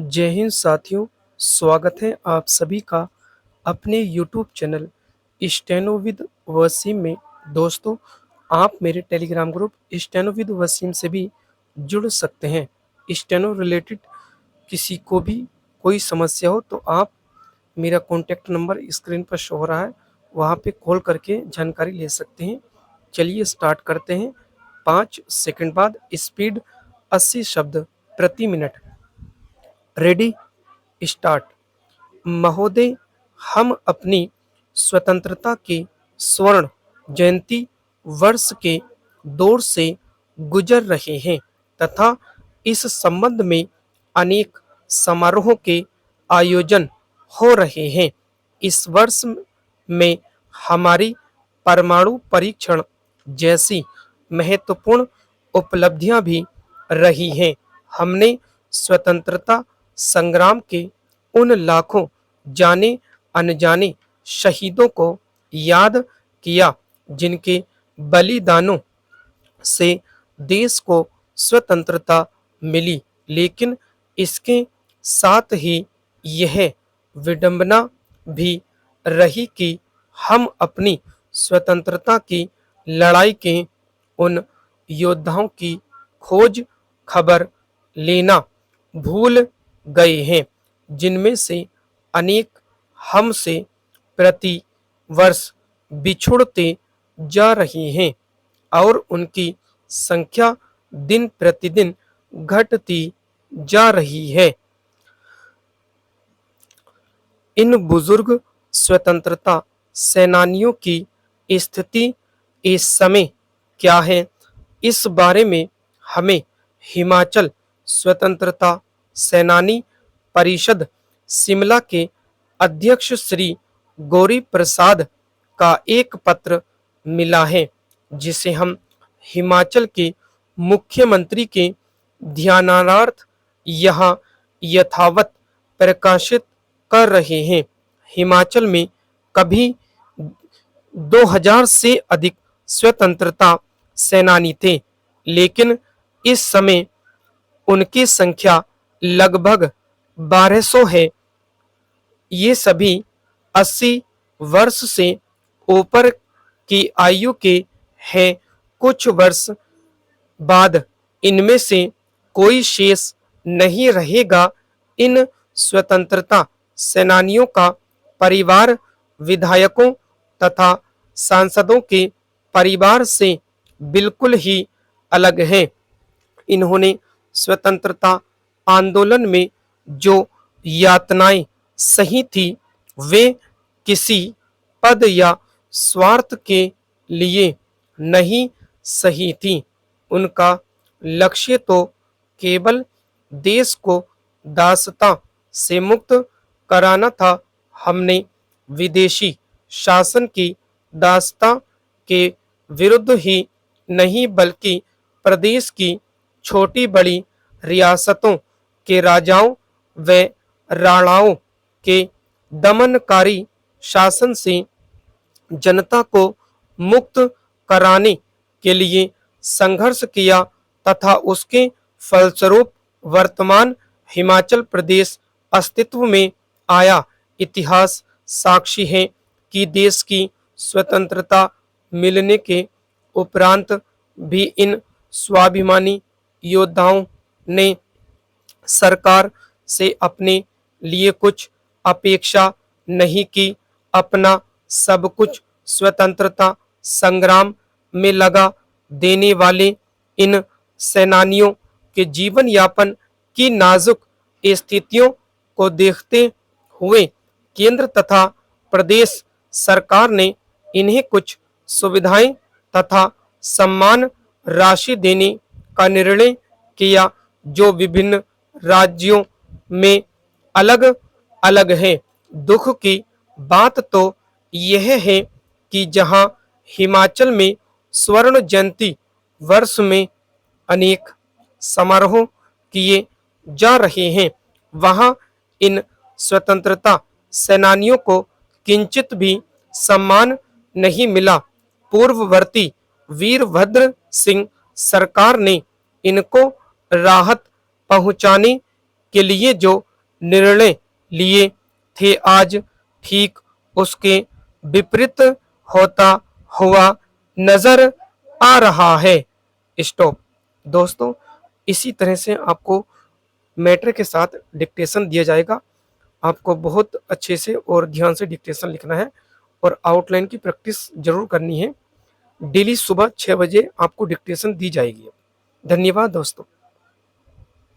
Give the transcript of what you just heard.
जय हिंद साथियों। स्वागत है आप सभी का अपने YouTube channel steno with Wasim में। दोस्तों, आप मेरे Telegram group steno with Wasim से भी जुड़ सकते हैं। स्टेनो रिलेटेड किसी को भी कोई समस्या हो तो आप मेरा कॉन्टैक्ट नंबर स्क्रीन पर शो हो रहा है, वहाँ पे कॉल करके जानकारी ले सकते हैं। चलिए स्टार्ट करते हैं। 5 सेकंड बाद स्पीड 80 शब्द प्रति मिनट। Ready, start. महोदय, हम अपनी स्वतंत्रता के स्वर्ण जयंती वर्ष के दौर से गुजर रहे हैं तथा इस संबंध में अनेक समारोहों के आयोजन हो रहे हैं। इस वर्ष में हमारी परमाणु परीक्षण जैसी महत्वपूर्ण उपलब्धियां भी रही हैं। हमने स्वतंत्रता संग्राम के उन लाखों जाने अनजाने शहीदों को याद किया जिनके बलिदानों से देश को स्वतंत्रता मिली, लेकिन इसके साथ ही यह विडंबना भी रही कि हम अपनी स्वतंत्रता की लड़ाई के उन योद्धाओं की खोज खबर लेना भूल गए हैं जिनमें से अनेक हमसे प्रति वर्ष बिछुड़ते जा रहे हैं और उनकी संख्या दिन प्रतिदिन घटती जा रही है। इन बुजुर्ग स्वतंत्रता सेनानियों की स्थिति इस समय क्या है, इस बारे में हमें हिमाचल स्वतंत्रता सेनानी परिषद शिमला के अध्यक्ष श्री गौरी प्रसाद का एक पत्र मिला है, जिसे हम हिमाचल के मुख्यमंत्री के ध्यानार्थ यहाँ यथावत प्रकाशित कर रहे हैं। हिमाचल में कभी 2000 से अधिक स्वतंत्रता सेनानी थे, लेकिन इस समय उनकी संख्या लगभग 1200 है। ये सभी 80 वर्ष से ऊपर की आयु के हैं। कुछ वर्ष बाद इनमें से कोई शेष नहीं रहेगा। इन स्वतंत्रता सेनानियों का परिवार विधायकों तथा सांसदों के परिवार से बिल्कुल ही अलग है। इन्होंने स्वतंत्रता आंदोलन में जो यातनाएं सही थी, वे किसी पद या स्वार्थ के लिए नहीं सही थी। उनका लक्ष्य तो केवल देश को दासता से मुक्त कराना था। हमने विदेशी शासन की दासता के विरुद्ध ही नहीं, बल्कि प्रदेश की छोटी बड़ी रियासतों के राजाओं व राणाओं के दमनकारी शासन से जनता को मुक्त कराने के लिए संघर्ष किया तथा उसके फलस्वरूप वर्तमान हिमाचल प्रदेश अस्तित्व में आया। इतिहास साक्षी है कि देश की स्वतंत्रता मिलने के उपरांत भी इन स्वाभिमानी योद्धाओं ने सरकार से अपने लिए कुछ अपेक्षा नहीं की। अपना सब कुछ स्वतंत्रता संग्राम में लगा देने वाले इन सेनानियों के जीवन यापन की नाजुक स्थितियों को देखते हुए केंद्र तथा प्रदेश सरकार ने इन्हें कुछ सुविधाएं तथा सम्मान राशि देने का निर्णय किया, जो विभिन्न राज्यों में अलग अलग है। दुख की बात तो यह है कि जहां हिमाचल में स्वर्ण जयंती वर्ष में अनेक समारोह किए जा रहे हैं, वहां इन स्वतंत्रता सेनानियों को किंचित भी सम्मान नहीं मिला। पूर्ववर्ती वीरभद्र सिंह सरकार ने इनको राहत पहुंचाने के लिए जो निर्णय लिए थे आज ठीक उसके विपरीत होता हुआ नजर आ रहा है। स्टॉप। दोस्तों, इसी तरह से आपको मैटर के साथ डिक्टेशन दिया जाएगा। आपको बहुत अच्छे से और ध्यान से डिक्टेशन लिखना है और आउटलाइन की प्रैक्टिस जरूर करनी है। डेली सुबह 6 बजे आपको डिक्टेशन दी जाएगी। धन्यवाद दोस्तों।